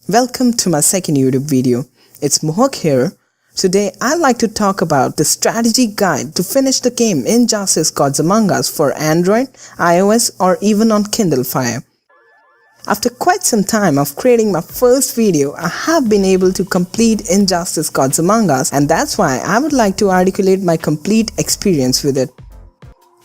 Welcome to my second YouTube video. It's Mohak here. Today I'd like to talk about the strategy guide to finish the game Injustice Gods Among Us for Android, iOS or even on Kindle Fire. After quite some time of creating my first video, I have been able to complete Injustice Gods Among Us, and that's why I would like to articulate my complete experience with it.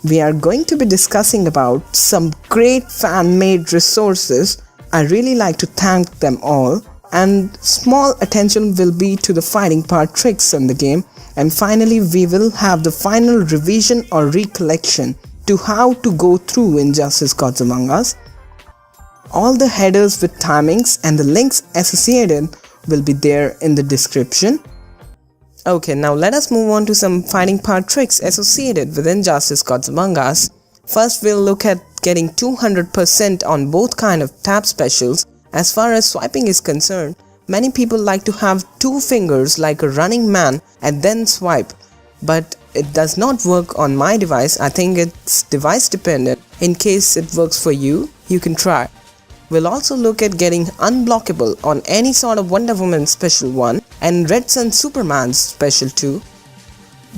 We are going to be discussing about some great fan-made resources. I really like to thank them all, and small attention will be to the fighting part tricks in the game, and finally we will have the final revision or recollection to how to go through Injustice Gods Among Us. All the headers with timings and the links associated will be there in the description. Okay, now let us move on to some fighting part tricks associated with Injustice Gods Among Us. First, we'll look at getting 200% on both kind of tap specials. As far as swiping is concerned, many people like to have two fingers like a running man and then swipe, but it does not work on my device. I think it's device dependent. In case it works for you, you can try. We'll also look at getting unblockable on any sort of Wonder Woman Special 1 and Red Sun Superman's Special 2.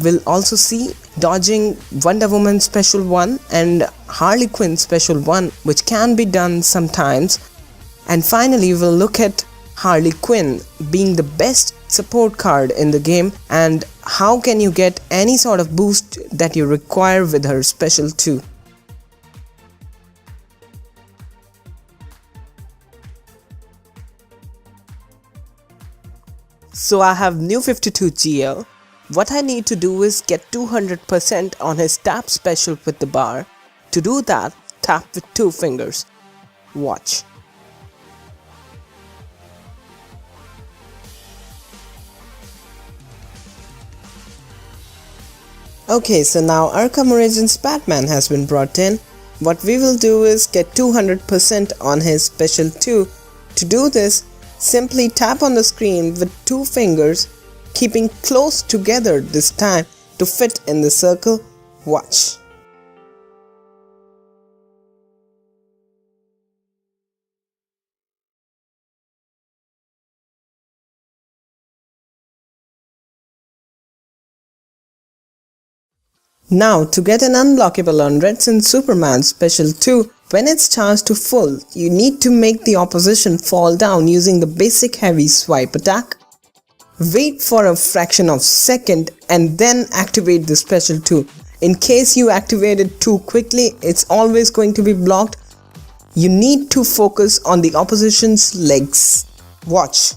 We'll also see dodging Wonder Woman Special 1 and Harley Quinn Special 1, which can be done sometimes. And finally we'll look at Harley Quinn being the best support card in the game and how can you get any sort of boost that you require with her Special 2. So I have New 52 GL. What I need to do is get 200% on his tap special with the bar. To do that, tap with two fingers. Watch. Okay, so now Arkham Origins Batman has been brought in. What we will do is get 200% on his Special 2. To do this, simply tap on the screen with two fingers, keeping close together this time to fit in the circle. Watch. Now to get an unblockable on Red Sun Superman Special 2, when it's charged to full, you need to make the opposition fall down using the basic heavy swipe attack. Wait for a fraction of a second and then activate the Special 2. In case you activate it too quickly, it's always going to be blocked. You need to focus on the opposition's legs. Watch.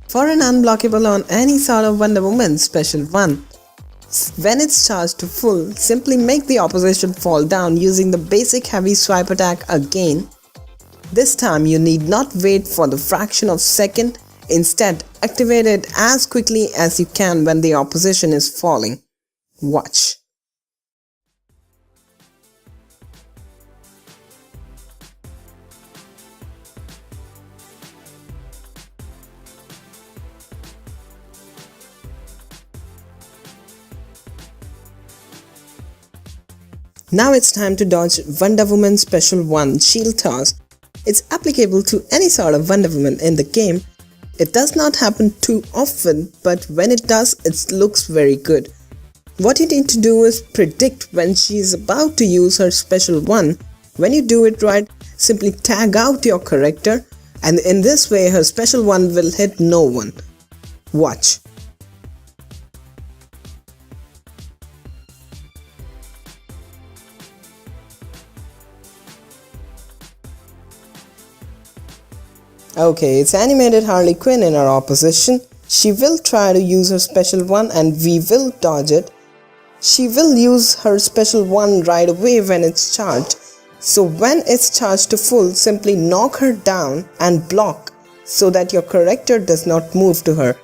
For an unblockable on any sort of Wonder Woman Special 1, when it's charged to full, simply make the opposition fall down using the basic heavy swipe attack again. This time you need not wait for the fraction of a second, instead activate it as quickly as you can when the opposition is falling. Watch. Now it's time to dodge Wonder Woman Special 1 Shield Toss. It's applicable to any sort of Wonder Woman in the game. It does not happen too often, but when it does, it looks very good. What you need to do is predict when she is about to use her Special 1. When you do it right, simply tag out your character, and in this way her Special 1 will hit no one. Watch. Okay, it's animated Harley Quinn in our opposition. She will try to use her Special 1 and we will dodge it. She will use her Special 1 right away when it's charged. So when it's charged to full, simply knock her down and block so that your character does not move to her.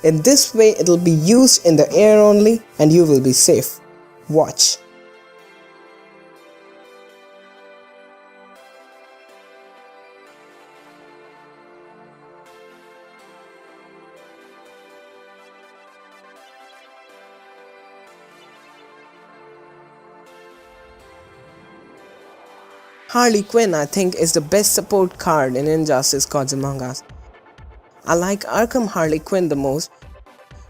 In this way, it will be used in the air only and you will be safe. Watch. Harley Quinn, I think, is the best support card in Injustice Gods Among Us. I like Arkham Harley Quinn the most.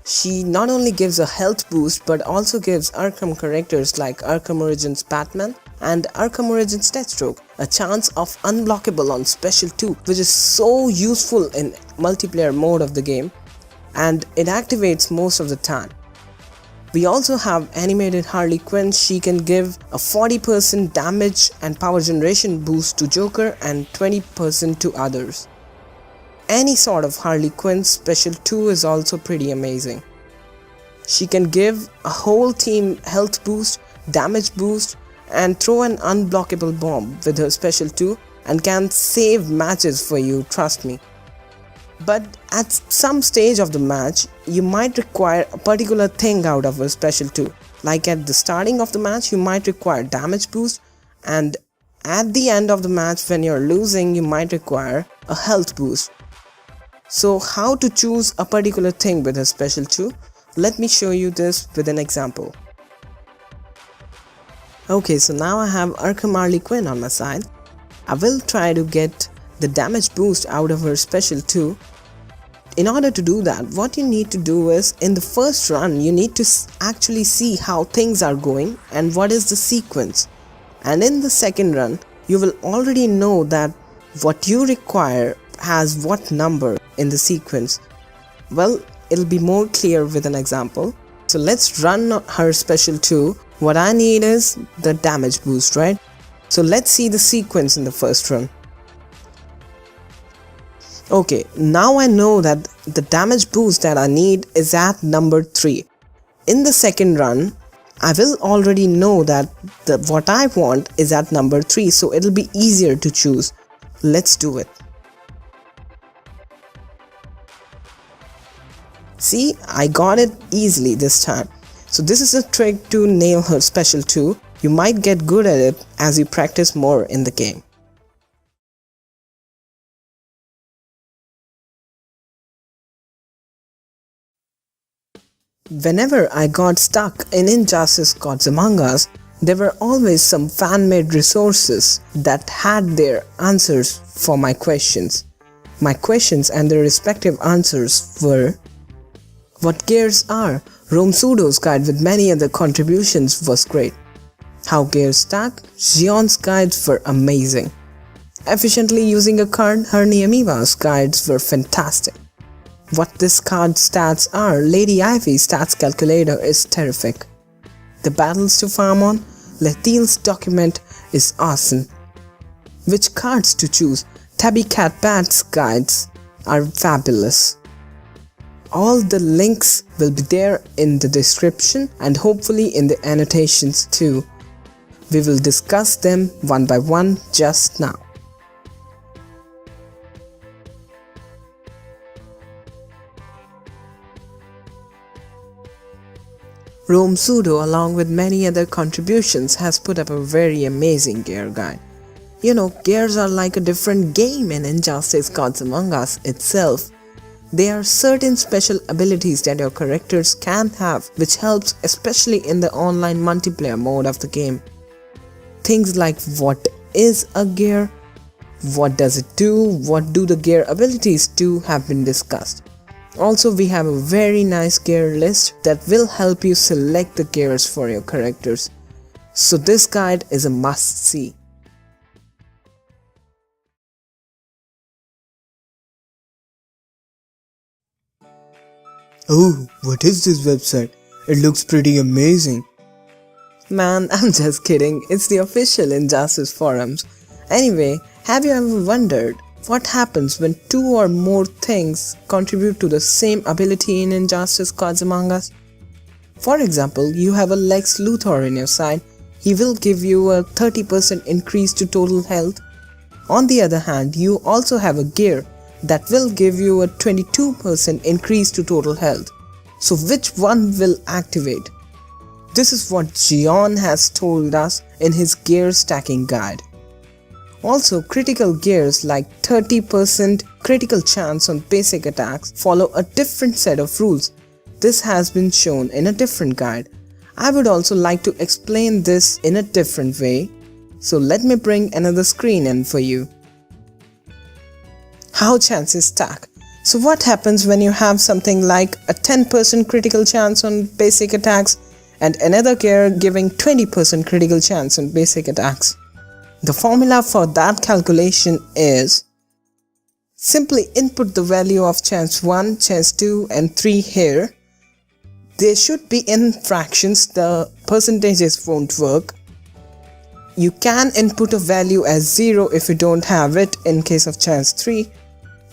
She not only gives a health boost but also gives Arkham characters like Arkham Origins Batman and Arkham Origins Deathstroke a chance of unblockable on Special 2, which is so useful in multiplayer mode of the game, and it activates most of the time. We also have animated Harley Quinn. She can give a 40% damage and power generation boost to Joker and 20% to others. Any sort of Harley Quinn Special 2 is also pretty amazing. She can give a whole team health boost, damage boost, and throw an unblockable bomb with her Special 2 and can save matches for you, trust me. But at some stage of the match, you might require a particular thing out of her Special 2. Like at the starting of the match, you might require damage boost, and at the end of the match when you're losing, you might require a health boost. So how to choose a particular thing with a Special 2? Let me show you this with an example. Okay, so now I have Arkham Harley Quinn on my side. I will try to get the damage boost out of her Special 2. In order to do that, what you need to do is, in the first run, you need to actually see how things are going and what is the sequence. And in the second run, you will already know that what you require has what number in the sequence. Well, it'll be more clear with an example. So let's run her Special 2. What I need is the damage boost, right? So let's see the sequence in the first run. Okay, now I know that the damage boost that I need is at number 3. In the second run, I will already know that what I want is at number 3, so it'll be easier to choose. Let's do it. See, I got it easily this time. So this is a trick to nail her Special 2. You might get good at it as you practice more in the game. Whenever I got stuck in Injustice Gods Among Us, there were always some fan-made resources that had their answers for my questions. My questions and their respective answers were: what gears are? Rome Pseudo's guide with many other contributions was great. How gears stack? Xion's guides were amazing. Efficiently using a card? Hernie Amiva's guides were fantastic. What this card's stats are? Lady Ivy's stats calculator is terrific. The battles to farm on? Lethiel's document is awesome. Which cards to choose? Tabby Cat Bat's guides are fabulous. All the links will be there in the description and hopefully in the annotations too. We will discuss them one by one just now. Rome Pseudo, along with many other contributions, has put up a very amazing gear guide. You know, gears are like a different game in Injustice Gods Among Us itself. There are certain special abilities that your characters can have, which helps especially in the online multiplayer mode of the game. Things like what is a gear, what does it do, what do the gear abilities do have been discussed. Also, we have a very nice gear list that will help you select the gears for your characters. So this guide is a must-see. Oh, what is this website? It looks pretty amazing. Man, I'm just kidding. It's the official Injustice forums. Anyway, have you ever wondered what happens when 2 or more things contribute to the same ability in Injustice Gods Among Us? For example, you have a Lex Luthor in your side. He will give you a 30% increase to total health. On the other hand, you also have a gear that will give you a 22% increase to total health. So which one will activate? This is what Xion has told us in his gear stacking guide. Also, critical gears like 30% critical chance on basic attacks follow a different set of rules. This has been shown in a different guide. I would also like to explain this in a different way. So let me bring another screen in for you. How chances stack. So what happens when you have something like a 10% critical chance on basic attacks and another gear giving 20% critical chance on basic attacks? The formula for that calculation is simply input the value of chance 1, chance 2 and 3 here. They should be in fractions, the percentages won't work. You can input a value as 0 if you don't have it in case of chance 3.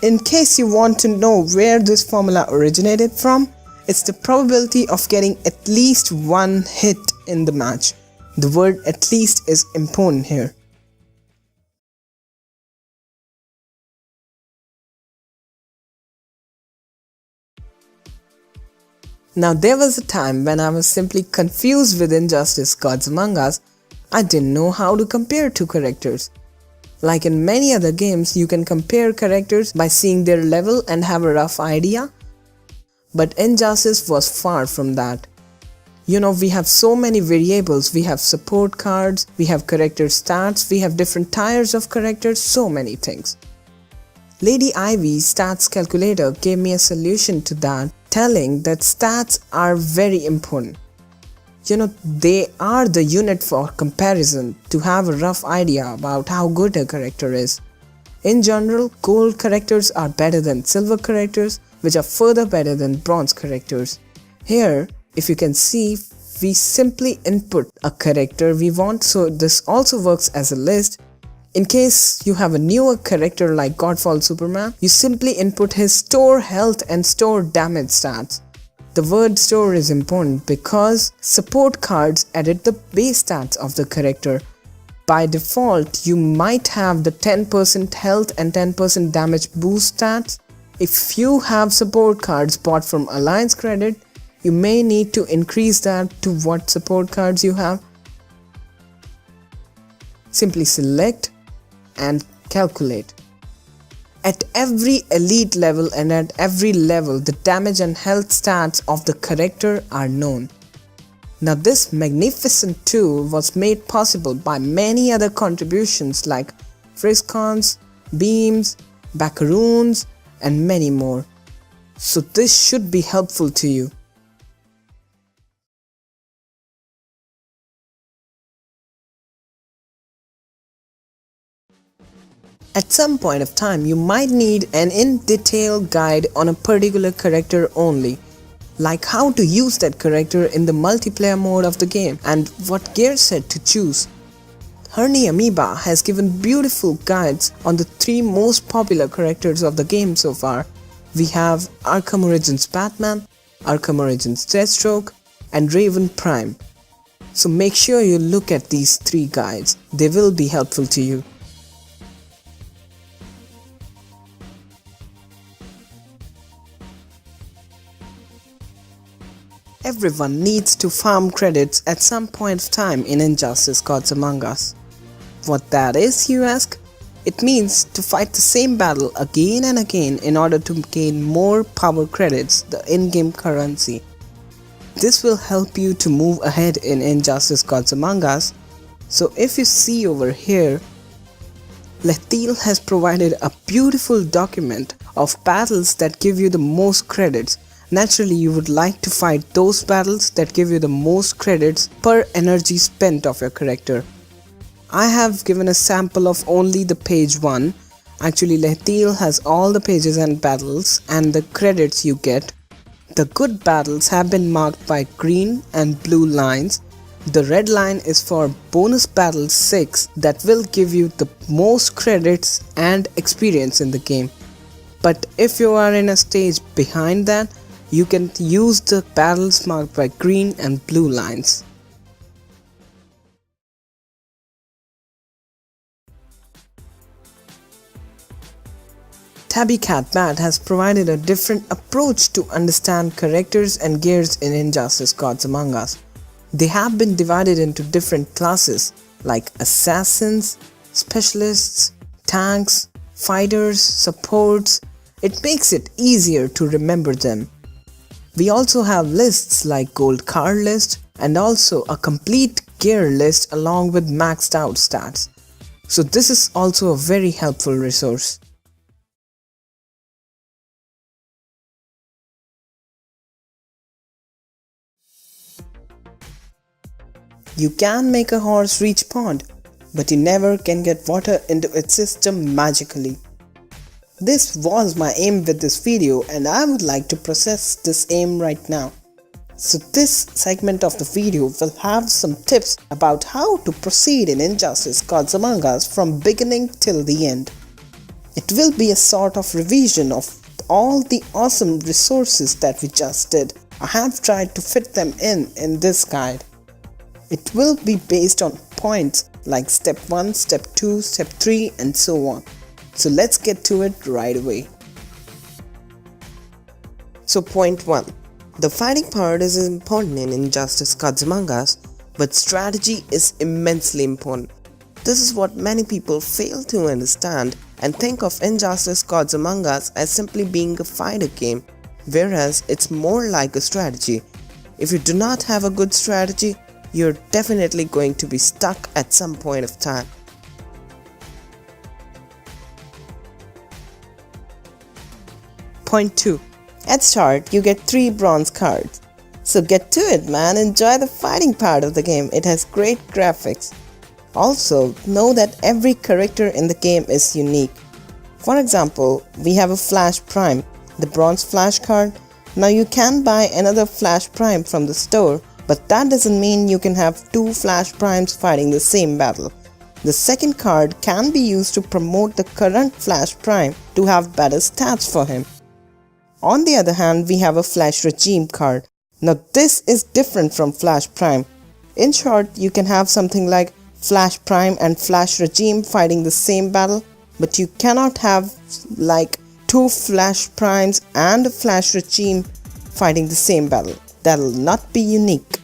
In case you want to know where this formula originated from, it's the probability of getting at least one hit in the match. The word at least is important here. Now there was a time when I was simply confused with Injustice Gods Among Us. I didn't know how to compare two characters. Like in many other games, you can compare characters by seeing their level and have a rough idea. But Injustice was far from that. We have so many variables, we have support cards, we have character stats, we have different tiers of characters, so many things. Lady Ivy's stats calculator gave me a solution to that, telling that stats are very important. They are the unit for comparison to have a rough idea about how good a character is. In general, gold characters are better than silver characters, which are further better than bronze characters. Here, if you can see, we simply input a character we want, so this also works as a list. In case you have a newer character like Godfall Superman, you simply input his store health and store damage stats. The word store is important because support cards edit the base stats of the character. By default, you might have the 10% health and 10% damage boost stats. If you have support cards bought from Alliance Credit, you may need to increase that to what support cards you have. Simply select and calculate. At every elite level and at every level, the damage and health stats of the character are known. Now this magnificent tool was made possible by many other contributions like Friscons, Beams, Baccaroons and many more. So this should be helpful to you. At some point of time, you might need an in-detail guide on a particular character only, like how to use that character in the multiplayer mode of the game and what gear set to choose. Herny Amoeba has given beautiful guides on the 3 most popular characters of the game so far. We have Arkham Origins Batman, Arkham Origins Deathstroke, and Raven Prime. So make sure you look at these 3 guides, they will be helpful to you. Everyone needs to farm credits at some point of time in Injustice Gods Among Us. What that is, you ask? It means to fight the same battle again and again in order to gain more power credits, the in-game currency. This will help you to move ahead in Injustice Gods Among Us. So if you see over here, Lethiel has provided a beautiful document of battles that give you the most credits. Naturally, you would like to fight those battles that give you the most credits per energy spent of your character. I have given a sample of only the page 1. Actually, Lethiel has all the pages and battles and the credits you get. The good battles have been marked by green and blue lines. The red line is for bonus battle 6 that will give you the most credits and experience in the game. But if you are in a stage behind that, you can use the battles marked by green and blue lines. Tabby Cat Bat has provided a different approach to understand characters and gears in Injustice Gods Among Us. They have been divided into different classes like assassins, specialists, tanks, fighters, supports. It makes it easier to remember them. We also have lists like Gold Card List and also a complete gear list along with maxed out stats. So this is also a very helpful resource. You can make a horse reach pond, but you never can get water into its system magically. This was my aim with this video and I would like to process this aim right now. So this segment of the video will have some tips about how to proceed in Injustice Gods Among Us from beginning till the end. It will be a sort of revision of all the awesome resources that we just did. I have tried to fit them in this guide. It will be based on points like step 1, step 2, step 3 and so on. So let's get to it right away. So point 1. The fighting part is important in Injustice Gods Among Us, but strategy is immensely important. This is what many people fail to understand and think of Injustice Gods Among Us as simply being a fighter game, whereas it's more like a strategy. If you do not have a good strategy, you're definitely going to be stuck at some point of time. Point 2. At start, you get 3 bronze cards. So get to it, man, enjoy the fighting part of the game, it has great graphics. Also, know that every character in the game is unique. For example, we have a Flash Prime, the bronze Flash card. Now you can buy another Flash Prime from the store, but that doesn't mean you can have 2 Flash Primes fighting the same battle. The second card can be used to promote the current Flash Prime to have better stats for him. On the other hand, we have a Flash Regime card. Now this is different from Flash Prime. In short, you can have something like Flash Prime and Flash Regime fighting the same battle, but you cannot have like 2 Flash Primes and a Flash Regime fighting the same battle. That'll not be unique.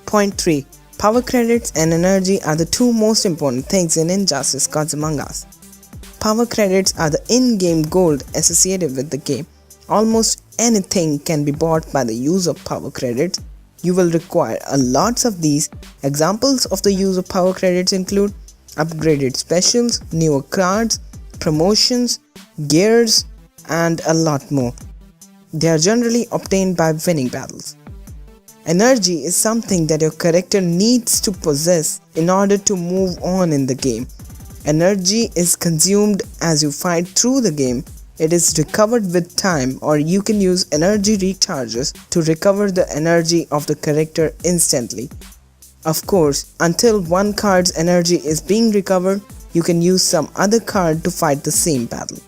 Point 3. Power credits and energy are the 2 most important things in Injustice Gods Among Us. Power credits are the in-game gold associated with the game. Almost anything can be bought by the use of power credits. You will require a lots of these. Examples of the use of power credits include upgraded specials, newer cards, promotions, gears, and a lot more. They are generally obtained by winning battles. Energy is something that your character needs to possess in order to move on in the game. Energy is consumed as you fight through the game. It is recovered with time, or you can use energy recharges to recover the energy of the character instantly. Of course, until one card's energy is being recovered, you can use some other card to fight the same battle.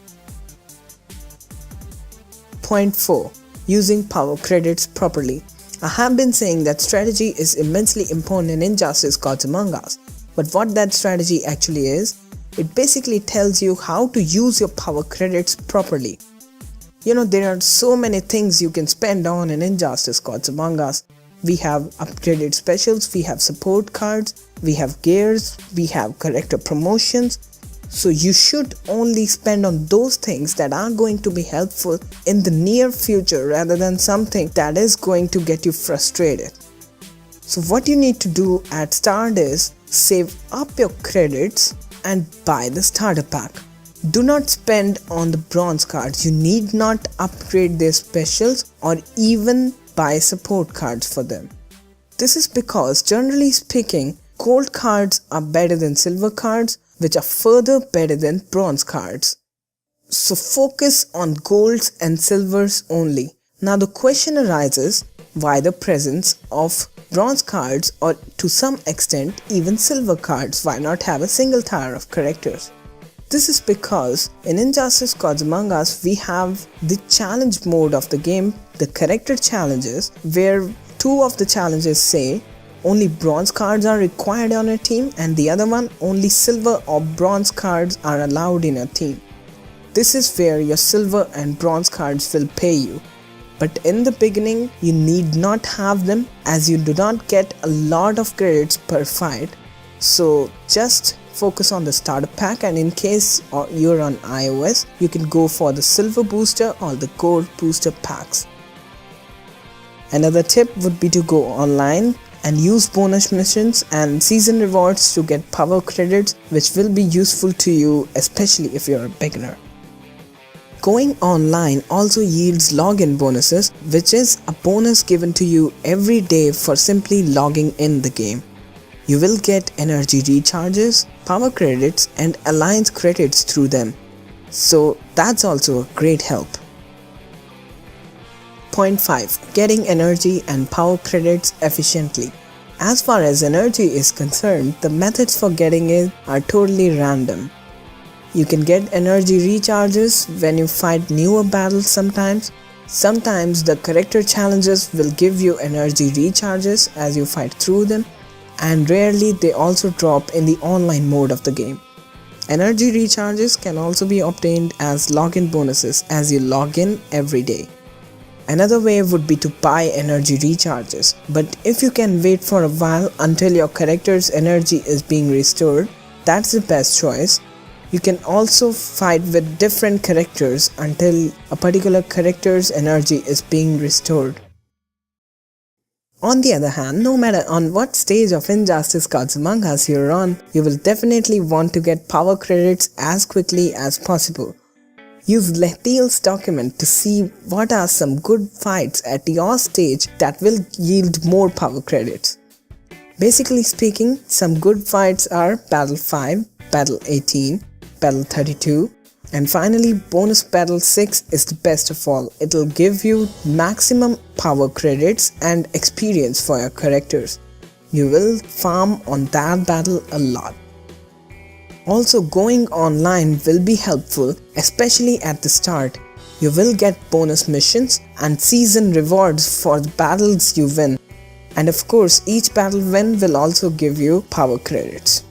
Point 4. Using power credits properly. I have been saying that strategy is immensely important in Injustice Gods Among Us, but what that strategy actually is, it basically tells you how to use your power credits properly. There are so many things you can spend on in Injustice Gods Among Us. We have upgraded specials, we have support cards, we have gears, we have character promotions. So you should only spend on those things that are going to be helpful in the near future rather than something that is going to get you frustrated. So what you need to do at start is save up your credits and buy the starter pack. Do not spend on the bronze cards. You need not upgrade their specials or even buy support cards for them. This is because generally speaking, gold cards are better than silver cards, which are further better than bronze cards. So focus on golds and silvers only. Now the question arises, why the presence of bronze cards or to some extent even silver cards? Why not have a single tier of characters? This is because in Injustice Gods Among Us we have the challenge mode of the game, the character challenges, where 2 of the challenges say only bronze cards are required on your team and the other one only silver or bronze cards are allowed in your team. This is where your silver and bronze cards will pay you. But in the beginning you need not have them as you do not get a lot of credits per fight. So just focus on the starter pack, and in case you're on iOS, you can go for the silver booster or the gold booster packs. Another tip would be to go online and use bonus missions and season rewards to get power credits, which will be useful to you, especially if you're a beginner. Going online also yields login bonuses, which is a bonus given to you every day for simply logging in the game. You will get energy recharges, power credits and alliance credits through them. So that's also a great help. Point 5. Getting energy and power credits efficiently. As far as energy is concerned, the methods for getting it are totally random. You can get energy recharges when you fight newer battles sometimes. Sometimes the character challenges will give you energy recharges as you fight through them, and rarely they also drop in the online mode of the game. Energy recharges can also be obtained as login bonuses as you log in every day. Another way would be to buy energy recharges, but if you can wait for a while until your character's energy is being restored, that's the best choice. You can also fight with different characters until a particular character's energy is being restored. On the other hand, no matter on what stage of Injustice Gods Among Us you're on, you will definitely want to get power credits as quickly as possible. Use Lethiel's document to see what are some good fights at your stage that will yield more power credits. Basically speaking, some good fights are Battle 5, Battle 18, Battle 32, and finally bonus Battle 6 is the best of all. It'll give you maximum power credits and experience for your characters. You will farm on that battle a lot. Also, going online will be helpful, especially at the start. You will get bonus missions and season rewards for the battles you win. And of course, each battle win will also give you power credits.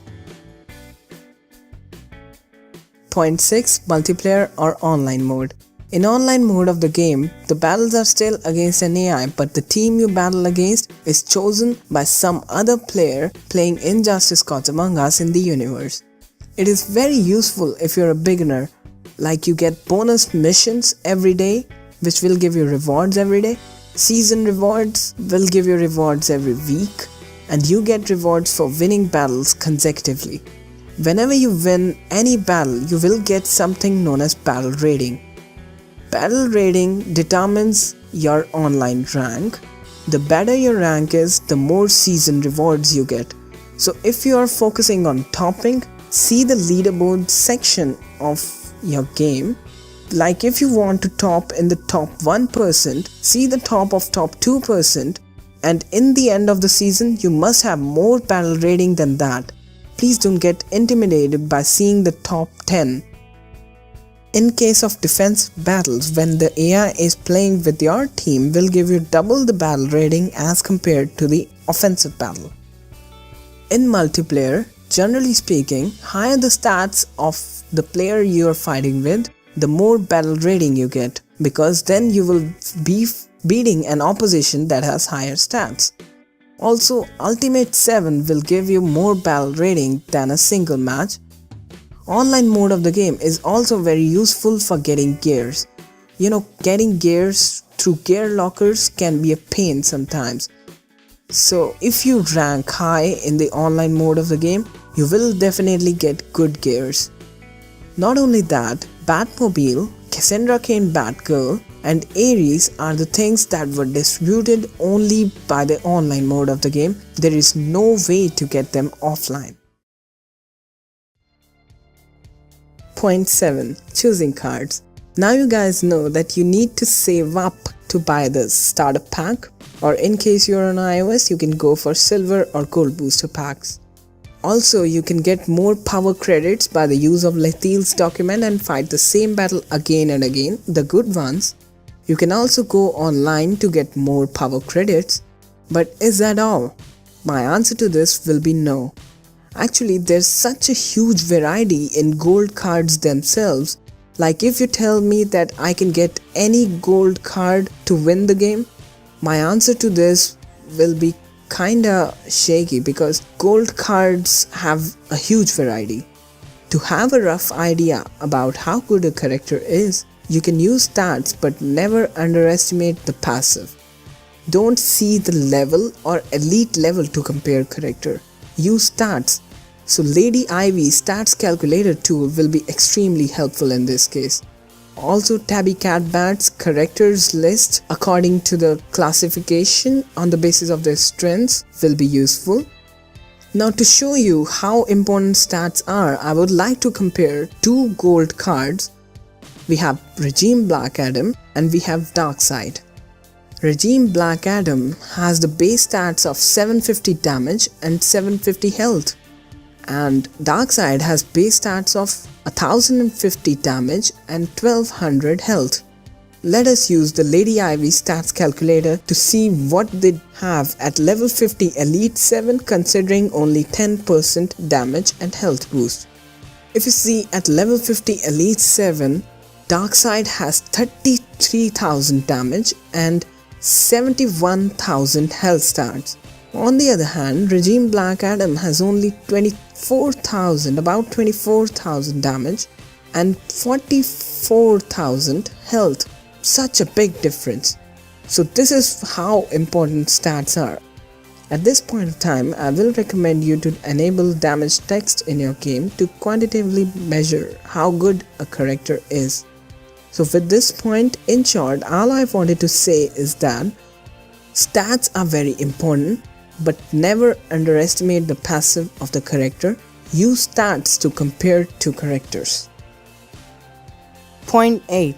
Point 6. Multiplayer or online mode. In online mode of the game, the battles are still against an AI, but the team you battle against is chosen by some other player playing Injustice Gods Among Us in the universe. It is very useful if you're a beginner, like you get bonus missions every day, which will give you rewards every day. Season rewards will give you rewards every week, and you get rewards for winning battles consecutively. Whenever you win any battle, you will get something known as battle rating. Battle rating determines your online rank. The better your rank is, the more season rewards you get. So if you are focusing on topping, see the leaderboard section of your game. Like if you want to top in the top 1%, see the top of top 2%, and in the end of the season you must have more battle rating than that. Please don't get intimidated by seeing the top 10. In case of defensive battles, when the AI is playing with your team, will give you double the battle rating as compared to the offensive battle. In multiplayer, generally speaking, higher the stats of the player you are fighting with, the more battle rating you get, because then you will be beating an opposition that has higher stats. Also, Ultimate 7 will give you more battle rating than a single match. Online mode of the game is also very useful for getting gears. Getting gears through gear lockers can be a pain sometimes. So if you rank high in the online mode of the game, you will definitely get good gears. Not only that, Batmobile, Cassandra Cain Batgirl, and Ares are the things that were distributed only by the online mode of the game. There is no way to get them offline. Point 7. Choosing cards. Now you guys know that you need to save up to buy the starter pack, or in case you're on iOS, you can go for silver or gold booster packs. Also, you can get more power credits by the use of Lethiel's document and fight the same battle again and again, the good ones. You can also go online to get more power credits. But is that all? My answer to this will be no. Actually, there's such a huge variety in gold cards themselves. Like if you tell me that I can get any gold card to win the game, my answer to this will be kinda shaky because gold cards have a huge variety. To have a rough idea about how good a character is, you can use stats but never underestimate the passive. Don't see the level or elite level to compare character. Use stats. So Lady Ivy stats calculator tool will be extremely helpful in this case. Also Tabby Catbat's characters list according to the classification on the basis of their strengths will be useful. Now to show you how important stats are, I would like to compare two gold cards. We have Regime Black Adam and we have Darkseid. Regime Black Adam has the base stats of 750 damage and 750 health, and Darkseid has base stats of 1050 damage and 1200 health. Let us use the Lady Ivy stats calculator to see what they have at level 50 Elite 7 considering only 10% damage and health boost. If you see at level 50 Elite 7, Darkseid has 33,000 damage and 71,000 health stats. On the other hand, Regime Black Adam has only 24,000, about 24,000 damage and 44,000 health. Such a big difference. So this is how important stats are. At this point of time, I will recommend you to enable damage text in your game to quantitatively measure how good a character is. So with this point, in short, all I wanted to say is that stats are very important, but never underestimate the passive of the character. Use stats to compare two characters. Point 8.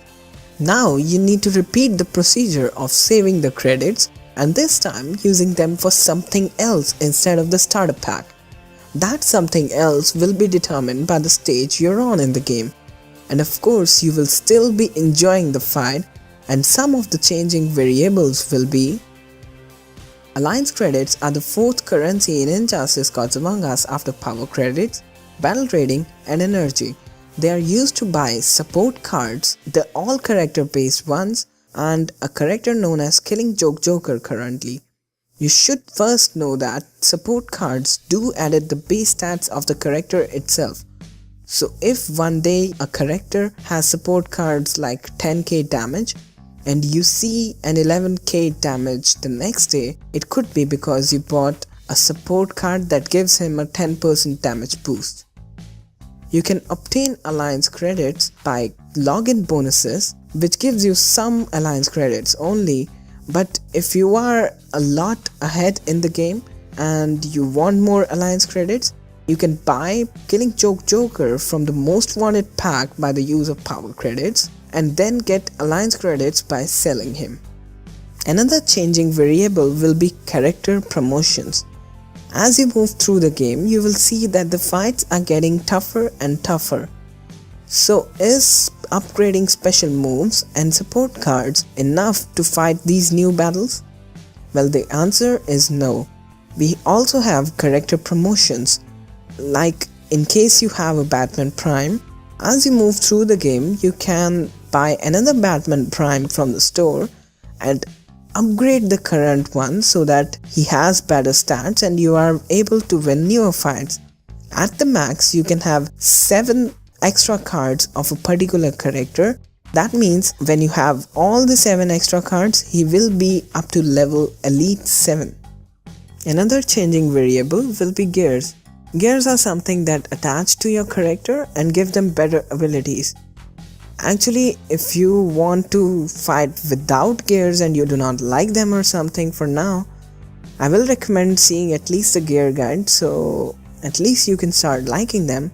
Now you need to repeat the procedure of saving the credits and this time using them for something else instead of the starter pack. That something else will be determined by the stage you're on in the game. And of course you will still be enjoying the fight, and some of the changing variables will be: Alliance credits are the fourth currency in Injustice Gods Among Us after power credits, battle rating and energy. They are used to buy support cards, the all character based ones, and a character known as Killing Joke Joker currently. You should first know that support cards do edit the base stats of the character itself. So if one day a character has support cards like 10k damage and you see an 11k damage the next day, it could be because you bought a support card that gives him a 10% damage boost. You can obtain Alliance credits by login bonuses, which gives you some Alliance credits only, but if you are a lot ahead in the game and you want more Alliance credits, you can buy Killing Joke Joker from the Most Wanted pack by the use of power credits and then get Alliance credits by selling him. Another changing variable will be character promotions. As you move through the game, you will see that the fights are getting tougher and tougher. So is upgrading special moves and support cards enough to fight these new battles? Well, the answer is no. We also have character promotions. Like in case you have a Batman Prime, as you move through the game, you can buy another Batman Prime from the store and upgrade the current one so that he has better stats and you are able to win newer fights. At the max, you can have 7 extra cards of a particular character. That means when you have all the 7 extra cards, he will be up to level Elite 7. Another changing variable will be gears. Gears are something that attach to your character and give them better abilities. Actually, if you want to fight without gears and you do not like them or something for now, I will recommend seeing at least a gear guide so at least you can start liking them.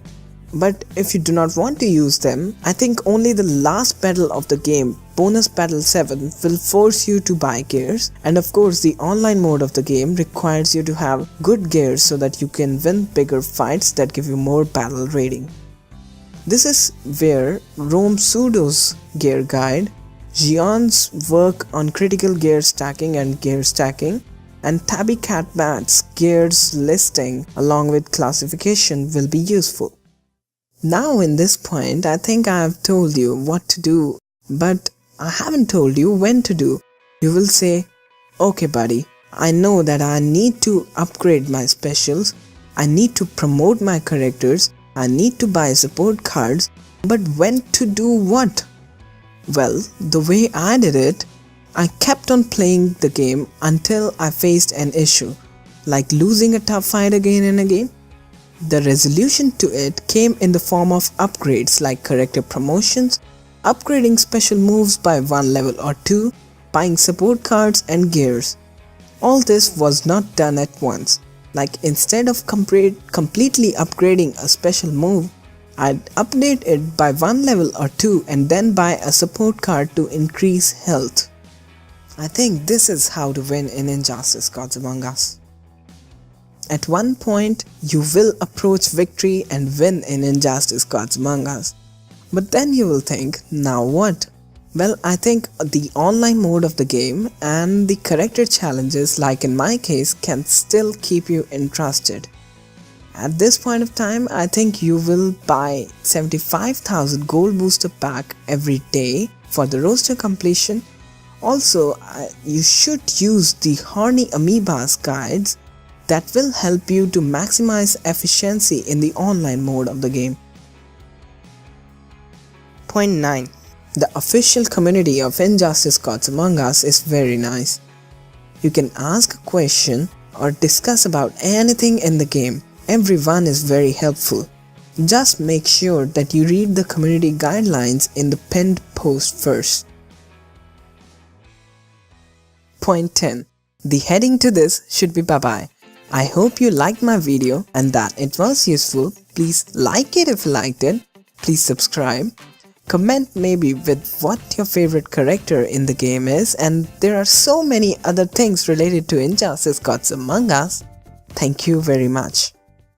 But if you do not want to use them, I think only the last battle of the game, Bonus Battle 7, will force you to buy gears, and of course the online mode of the game requires you to have good gears so that you can win bigger fights that give you more battle rating. This is where Rome Pseudo's gear guide, Gion's work on critical gear stacking and gear stacking, and Tabby Catbat's gears listing along with classification will be useful. Now in this point, I think I have told you what to do, but I haven't told you when to do. You will say, okay buddy, I know that I need to upgrade my specials, I need to promote my characters, I need to buy support cards, but when to do what? Well, the way I did it, I kept on playing the game until I faced an issue, like losing a tough fight again and again. The resolution to it came in the form of upgrades like character promotions, upgrading special moves by one level or two, buying support cards and gears. All this was not done at once. Like instead of completely upgrading a special move, I'd update it by one level or two and then buy a support card to increase health. I think this is how to win in Injustice Gods Among Us. At one point, you will approach victory and win in Injustice Gods Among Us. But then you will think, now what? Well, I think the online mode of the game and the character challenges, like in my case, can still keep you interested. At this point of time, I think you will buy 75,000 gold booster pack every day for the roster completion. Also, you should use the Horny Amoebas guides that will help you to maximize efficiency in the online mode of the game. Point 9. The official community of Injustice Gods Among Us is very nice. You can ask a question or discuss about anything in the game. Everyone is very helpful. Just make sure that you read the community guidelines in the pinned post first. Point 10. The heading to this should be bye-bye. I hope you liked my video and that it was useful. Please like it if you liked it. Please subscribe. Comment maybe with what your favorite character in the game is, and there are so many other things related to Injustice Gods Among Us. Thank you very much.